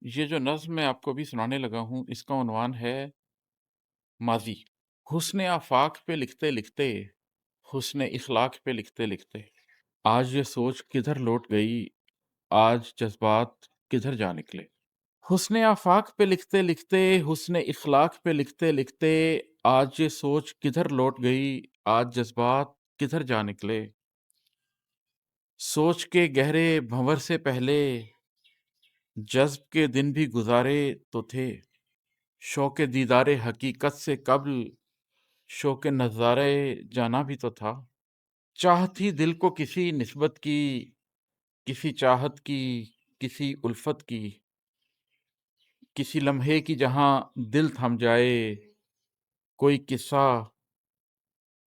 یہ جو نظم میں آپ کو ابھی سنانے لگا ہوں، اس کا عنوان ہے ماضی۔ حسن آفاق پہ لکھتے لکھتے، حسن اخلاق پہ لکھتے لکھتے، آج یہ سوچ کدھر لوٹ گئی، آج جذبات کدھر جا نکلے۔ حسن آفاق پہ لکھتے لکھتے، حسن اخلاق پہ لکھتے لکھتے، آج یہ سوچ کدھر لوٹ گئی، آج جذبات کدھر جا نکلے۔ سوچ کے گہرے بھنور سے پہلے، جذب کے دن بھی گزارے تو تھے، شوق دیدار حقیقت سے قبل، شوق نظارے جانا بھی تو تھا۔ چاہت تھی دل کو کسی نسبت کی، کسی چاہت کی، کسی الفت کی، کسی لمحے کی جہاں دل تھم جائے، کوئی قصہ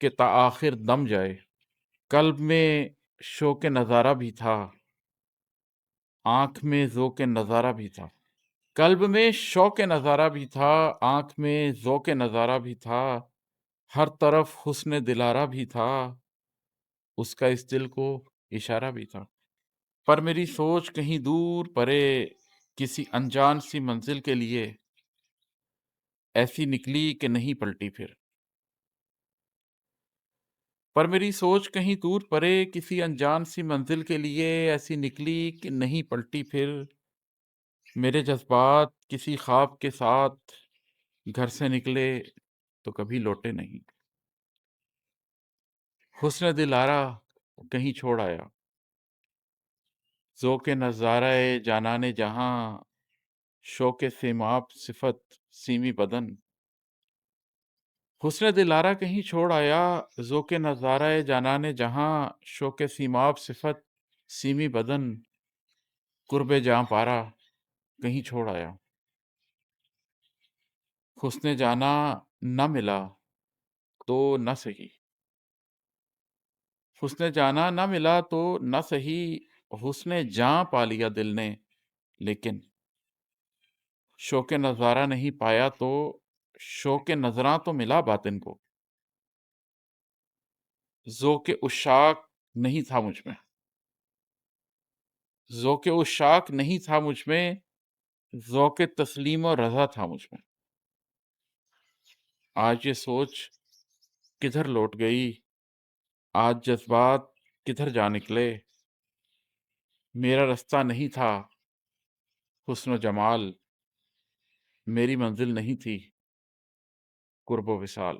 کہ تا آخر دم جائے۔ قلب میں شوق نظارہ بھی تھا، آنکھ میں ذوق نظارہ بھی تھا۔ قلب میں شوق نظارہ بھی تھا، آنکھ میں ذوق نظارہ بھی تھا، ہر طرف حسن دلارہ بھی تھا، اس کا اس دل کو اشارہ بھی تھا۔ پر میری سوچ کہیں دور پرے، کسی انجان سی منزل کے لیے، ایسی نکلی کہ نہیں پلٹی پھر۔ پر میری سوچ کہیں دور پرے، کسی انجان سی منزل کے لیے، ایسی نکلی کہ نہیں پلٹی پھر۔ میرے جذبات کسی خواب کے ساتھ گھر سے نکلے تو کبھی لوٹے نہیں۔ حسن دلارہ کہیں چھوڑ آیا، ذوق نظارہ جانان جہاں، شوق سیماب صفت سیمی بدن۔ حسن دلارہ کہیں چھوڑ آیا، ذوق نظارہ جانان جہاں، شوق سیماب صفت سیمی بدن، قرب جاں پارا کہیں چھوڑ آیا۔ حسن جانا نہ ملا تو نہ سہی، حسن جانا نہ ملا تو نہ سہی، حسن جاں پا لیا دل نے لیکن، شوق نظارہ نہیں پایا تو شوق نظراں تو ملا باطن کو۔ ذوق عشاق نہیں تھا مجھ میں، ذوق عشاق نہیں تھا مجھ میں، ذوق تسلیم و رضا تھا مجھ میں۔ آج یہ سوچ کدھر لوٹ گئی، آج جذبات کدھر جا نکلے۔ میرا رستہ نہیں تھا حسن و جمال، میری منزل نہیں تھی قرب و وصال۔